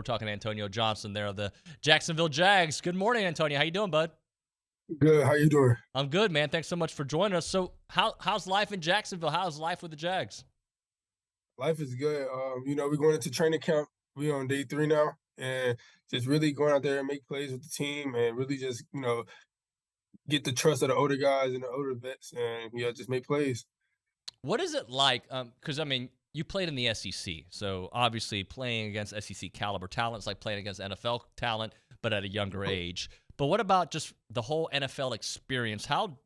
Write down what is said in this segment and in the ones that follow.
We're talking to Antonio Johnson there of the Jacksonville Jags. Good morning, Antonio. How you doing, bud? Good. How you doing? I'm good, man. Thanks so much for joining us. So, how's life in Jacksonville? How's life with the Jags? Life is good. We're going into training camp. We're on day 3 now, and just really going out there and make plays with the team, and really just get the trust of the older guys and the older vets, and just make plays. What is it like? Because I mean, you played in the SEC, so obviously playing against SEC caliber talent is like playing against NFL talent, but at a younger age. But what about just the whole NFL experience? How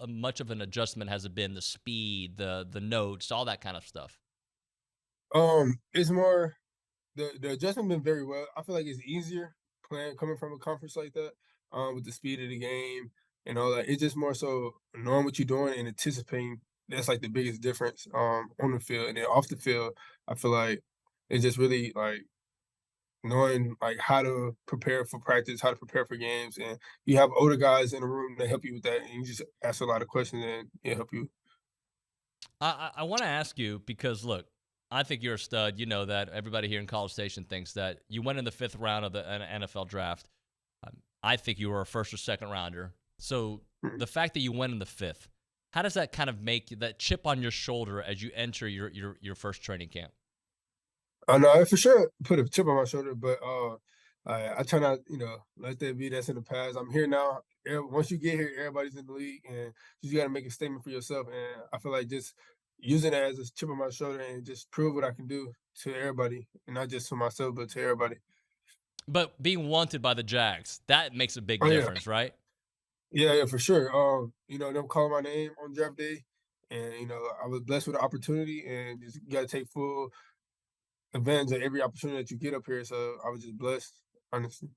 much of an adjustment has it been? The speed, the notes, all that kind of stuff. It's more the adjustment been very well. I feel like it's easier playing coming from a conference like that, with the speed of the game and all that. It's just more so knowing what you're doing and anticipating. That's like the biggest difference on the field, and then off the field, I feel like it's just really like knowing like how to prepare for practice, how to prepare for games, and you have older guys in the room that help you with that, and you just ask a lot of questions and it help you. I want to ask you because look, I think you're a stud. You know that. Everybody here in College Station thinks that. You went in the 5th round of the NFL draft. I think you were a first or second rounder. So Mhm. the fact that you went in the 5th, how does that kind of make that chip on your shoulder as you enter your first training camp? I know I for sure put a chip on my shoulder, but I try not, let that be that's in the past. I'm here now. Once you get here, everybody's in the league, and you just got to make a statement for yourself. And I feel like just using it as a chip on my shoulder and just prove what I can do to everybody, and not just to myself, but to everybody. But being wanted by the Jags, that makes a big Oh yeah, difference, right? yeah, for sure. Them calling my name on draft day, and I was blessed with the opportunity, and just got to take full advantage of every opportunity that you get up here. So I was just blessed, honestly.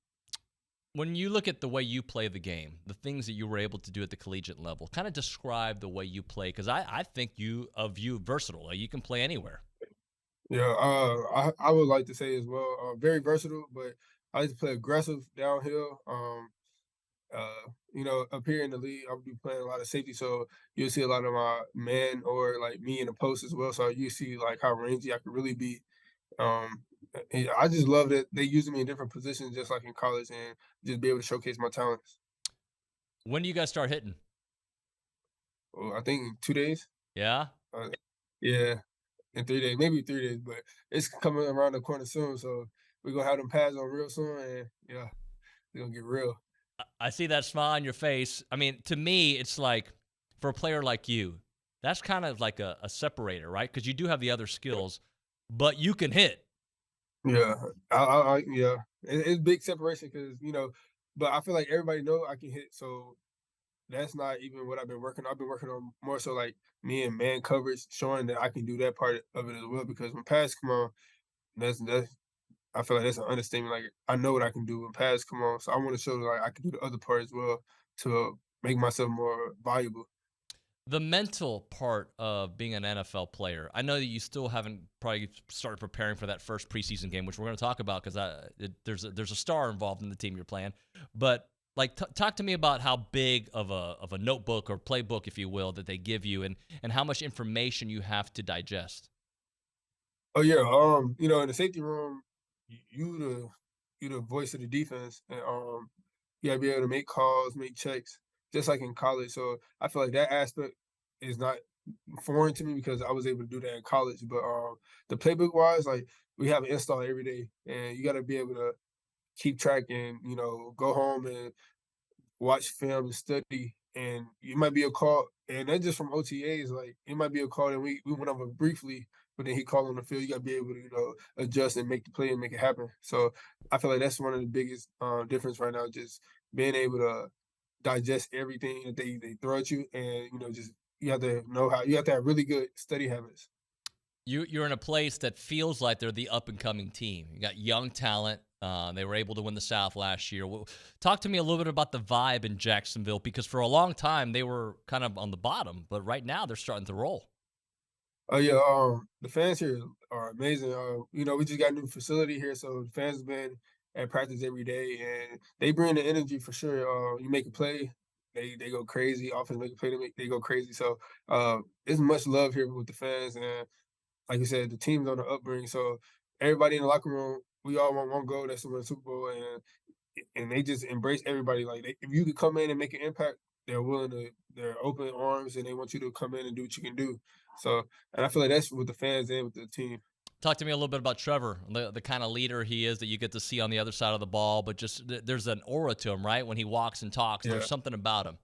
When you look at the way you play the game, the things that you were able to do at the collegiate level, kind of describe the way you play because I think you versatile. Like you can play anywhere. Yeah, I would like to say as well, very versatile, but I like to play aggressive downhill. Up here in the league, I'll be playing a lot of safety, so you'll see a lot of my man or like me in the post as well. So you see like how rangy I could really be. And I just love that they use me in different positions, just like in college, and just be able to showcase my talents. When do you guys start hitting? Well, I think in 2 days. Yeah. Uh, yeah, in 3 days, maybe 3 days, but it's coming around the corner soon. So we're gonna have them pads on real soon, and yeah, they're gonna get real. I see that smile on your face. I mean, to me, it's like for a player like you, that's kind of like a separator, right? Because you do have the other skills, but you can hit. Yeah, yeah, it's big separation because but I feel like everybody know I can hit, so that's not even what I've been working on. I've been working on more so like me and man coverage, showing that I can do that part of it as well. Because when pads come on, that's I feel like that's an understatement. Like I know what I can do when pads come on, so I want to show that like I can do the other part as well to make myself more valuable. The mental part of being an NFL player. I know that you still haven't probably started preparing for that first preseason game, which we're going to talk about because there's a star involved in the team you're playing. But like, talk to me about how big of a notebook or playbook, if you will, that they give you, and how much information you have to digest. Oh yeah, in the safety room, you the voice of the defense, and you gotta be able to make calls, make checks, just like in college. So I feel like that aspect is not foreign to me because I was able to do that in college. But the playbook wise, like we have an install every day, and you got to be able to keep track and go home and watch film and study. And it might be a call, and that's just from OTAs. Like it might be a call that we went over briefly, but then he called on the field. You got to be able to adjust and make the play and make it happen. So I feel like that's one of the biggest difference right now. Just being able to digest everything that they throw at you, and just you have to know how you have to have really good study habits. You're in a place that feels like they're the up and coming team. You got young talent. They were able to win the South last year. Talk to me a little bit about the vibe in Jacksonville because for a long time they were kind of on the bottom, but right now they're starting to roll. Oh yeah, the fans here are amazing. We just got a new facility here, so the fans have been at practice every day, and they bring the energy for sure. You make a play, they go crazy. Offense make a play, they go crazy. So it's much love here with the fans, and like I said, the team's on the upbringing. So everybody in the locker room we all want one goal, that's to win the Super Bowl, and they just embrace everybody. Like if you could come in and make an impact, they're open arms and they want you to come in and do what you can do. So, and I feel like that's with the fans and with the team. Talk to me a little bit about Trevor, the kind of leader he is that you get to see on the other side of the ball, but just there's an aura to him, right? When he walks and talks, Yeah. there's something about him.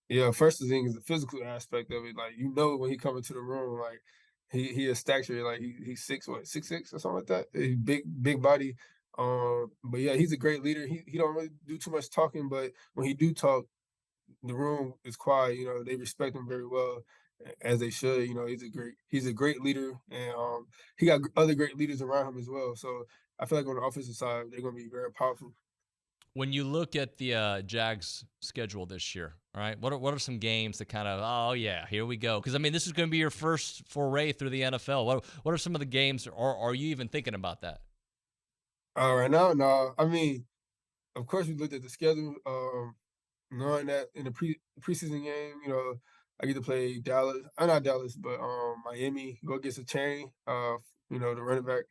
Yeah, first thing is the physical aspect of it. Like when he come into the room, like he is stature, like he's 6'6" or something like that. He big body. But yeah, he's a great leader. He don't really do too much talking, but when he do talk, the room is quiet. They respect him very well, as they should. He's a great leader, and he got other great leaders around him as well. So I feel like on the offensive side, they're gonna be very powerful. When you look at the Jags schedule this year, all right, what are some games that kind of, oh yeah, here we go? Because I mean, this is going to be your first foray through the NFL. What are some of the games, or are you even thinking about that? Right now, no, I mean, of course, we looked at the schedule. Knowing that in the preseason game, I get to play Dallas. Not Dallas, but Miami. Go against a chain. The running back,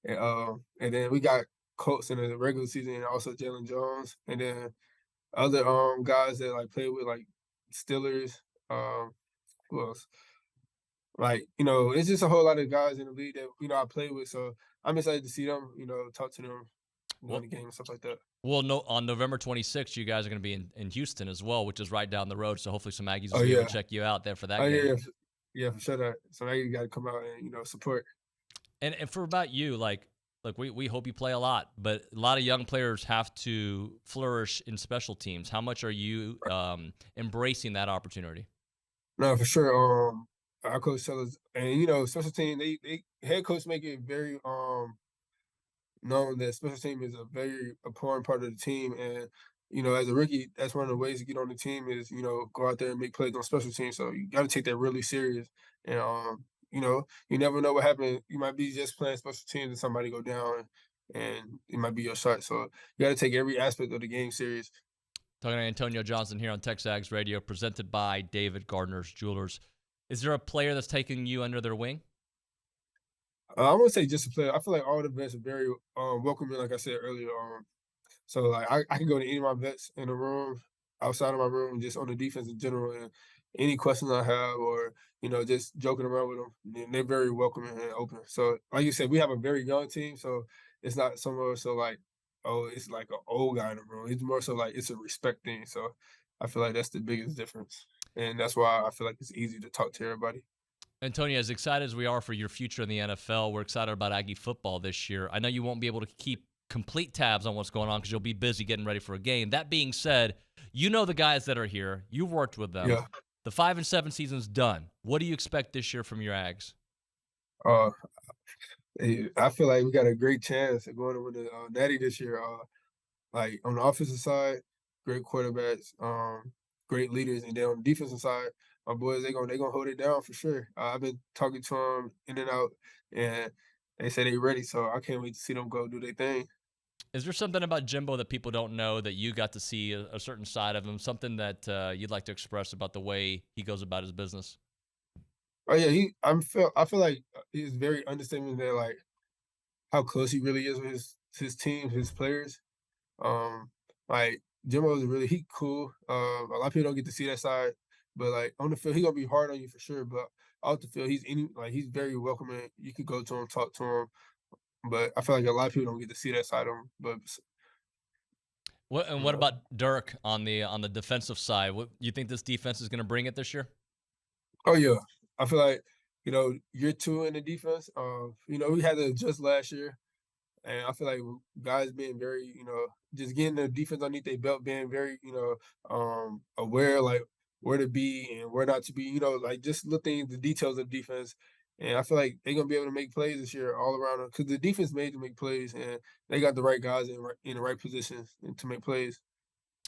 and then we got Colts in the regular season, and also Jalen Jones, and then other guys that like play with like Steelers. Um, who else? Like it's just a whole lot of guys in the league that I play with. So I'm excited to see them. Talk to them during Well, the game and stuff like that. well, no, on November 26th, you guys are going to be in Houston as well, which is right down the road. So hopefully, some Aggies Oh will be able yeah. to check you out there for Oh that yeah. game. Yeah, yeah, for sure. So now you got to come out and support. And for about you, like we hope you play a lot, but a lot of young players have to flourish in special teams. How much are you embracing that opportunity? No, for sure. Our coach tell us, and special team. They head coach make it very known that special team is a very important part of the team. And as a rookie, that's one of the ways to get on the team is go out there and make plays on special teams. So you got to take that really serious. And you never know what happened. You might be just playing special teams and somebody go down, and it might be your shot. So you got to take every aspect of the game serious. Talking to Antonio Johnson here on TexAgs Radio, presented by David Gardner's Jewelers. Is there a player that's taking you under their wing? I'm gonna say just a player. I feel like all the vets are very welcoming, like I said earlier. So like I can go to any of my vets in the room, outside of my room, just on the defense in general, and any questions I have, or just joking around with them, they're very welcoming and open. So like you said, we have a very young team, so it's not so much so like, oh, it's like an old guy in the room. It's more so like it's a respect thing. So I feel like that's the biggest difference, and that's why I feel like it's easy to talk to everybody. Antonio, as excited as we are for your future in the NFL, we're excited about Aggie football this year. I know you won't be able to keep complete tabs on what's going on because you'll be busy getting ready for a game. That being said, you know the guys that are here. You've worked with them. Yeah. The 5-7 season's done. What do you expect this year from your Ags? Uh, I feel like we got a great chance of going to win the Natty this year. Like on the offensive side, great quarterbacks, great leaders, and then on the defensive side, my boys they gonna hold it down for sure. I've been talking to them in and out, and they say they ready. So I can't wait to see them go do their thing. Is there something about Jimbo that people don't know that you got to see a certain side of him, something that you'd like to express about the way he goes about his business? Oh yeah, I feel like he's very understanding that like how close he really is with his team, his players. Um, like Jimbo is really he cool. A lot of people don't get to see that side, but like on the field, he gonna be hard on you for sure. But off the field, he's very welcoming. You could go to him, talk to him. But I feel like a lot of people don't get to see that side of him. But What about Dirk on the defensive side? What you think this defense is going to bring it this year? oh yeah, I feel like year two in the defense. We had to adjust last year. And I feel like guys being very, just getting the defense underneath their belt, being very, aware, like where to be and where not to be, like just looking at the details of defense. And I feel like they're gonna be able to make plays this year all around because the defense made to make plays, and they got the right guys in the right positions to make plays.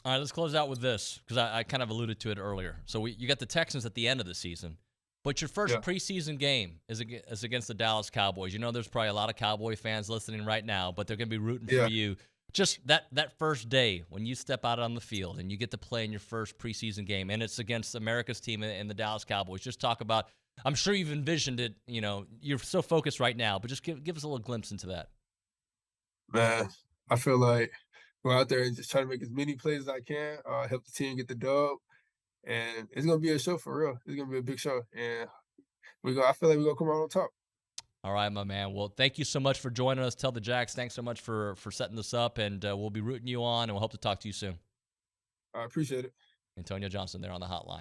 All right, let's close out with this because I kind of alluded to it earlier. So you got the Texans at the end of the season, but your first Yeah, preseason game is against the Dallas Cowboys. You know there's probably a lot of Cowboy fans listening right now, but they're going to be rooting for yeah. you. Just that first day when you step out on the field and you get to play in your first preseason game, and it's against America's team and the Dallas Cowboys. Just talk about. I'm sure you've envisioned it. You're so focused right now, but just give us a little glimpse into that. Man, I feel like go out there and just try to make as many plays as I can, help the team get the dub, and it's gonna be a show for real. It's gonna be a big show, and I feel like we're gonna come out on top. All right, my man. Well, thank you so much for joining us. Tell the Jacks thanks so much for setting this up, and we'll be rooting you on, and we'll hope to talk to you soon. I appreciate it. Antonio Johnson there on the hotline.